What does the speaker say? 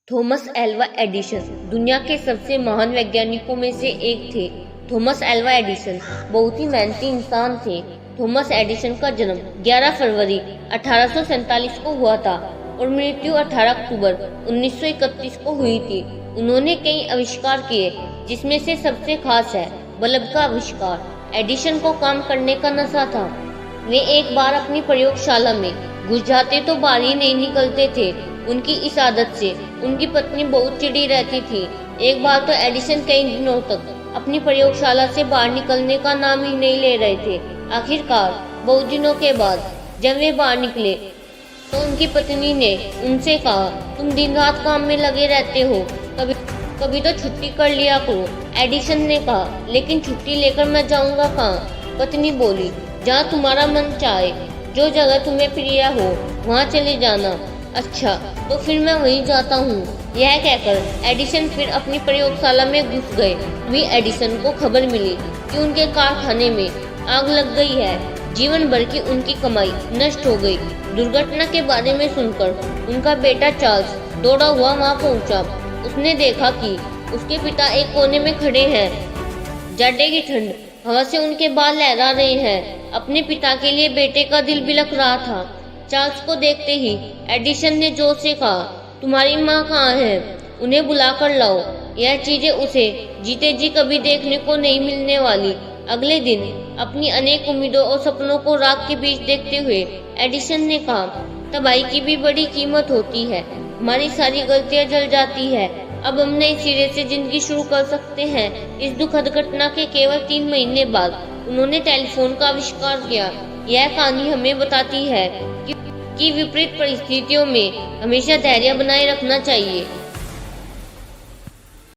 Thomas Alva Edison दुनिया के सबसे महान वैज्ञानिकों में से एक थे। थॉमस एल्वा एडिसन बहुत ही मेहनती इंसान थे। थॉमस एडिसन का जन्म 11 फरवरी 1847 को हुआ था और मृत्यु 18 अक्टूबर 1931 को हुई थी। उन्होंने कई आविष्कार किए, जिसमें से सबसे खास है बल्ब का आविष्कार। एडिसन को काम करने का नशा था। वे एक बार अपनी प्रयोगशाला में घुस जाते तो बाहर ही नहीं निकलते थे। उनकी इस आदत से उनकी पत्नी बहुत चिढ़ी रहती थी। एक बार तो एडिसन कई दिनों तक अपनी प्रयोगशाला से बाहर निकलने का नाम ही नहीं ले रहे थे। आखिरकार बहुत दिनों के बाद जब वे बाहर निकले तो उनकी पत्नी ने उनसे कहा, तुम दिन रात काम में लगे रहते हो, कभी तो छुट्टी कर लिया करो। एडिसन ने कहा, लेकिन छुट्टी लेकर मैं जाऊंगा कहाँ? पत्नी बोली, जहाँ तुम्हारा मन चाहे, जो जगह तुम्हें प्रिय हो वहाँ चले जाना। अच्छा, तो फिर मैं वहीं जाता हूँ। यह कहकर एडिसन फिर अपनी प्रयोगशाला में घुस गए। तभी एडिसन को खबर मिली कि उनके कारखाने में आग लग गई है। जीवन भर की उनकी कमाई नष्ट हो गई। दुर्घटना के बारे में सुनकर उनका बेटा चार्ल्स दौड़ा हुआ वहाँ पहुँचा। उसने देखा कि उसके पिता एक कोने में खड़े हैं। जाड़े की ठंड हवा से उनके बाल लहरा रहे हैं। अपने पिता के लिए बेटे का दिल बिलख रहा था। चार्ल्स को देखते ही एडिसन ने जोर से कहा, तुम्हारी माँ कहाँ है? उन्हें बुलाकर लाओ। यह चीजें उसे जीते जी कभी देखने को नहीं मिलने वाली। अगले दिन अपनी अनेक उम्मीदों और सपनों को राख के बीच देखते हुए एडिसन ने कहा, तबाही की भी बड़ी कीमत होती है। हमारी सारी गलतियां जल जाती है। अब हम नए सिरे से जिंदगी शुरू कर सकते हैं। इस दुखद घटना के केवल 3 महीने बाद उन्होंने टेलीफोन का आविष्कार किया। यह कहानी हमें बताती है कि विपरीत परिस्थितियों में हमेशा धैर्य बनाए रखना चाहिए।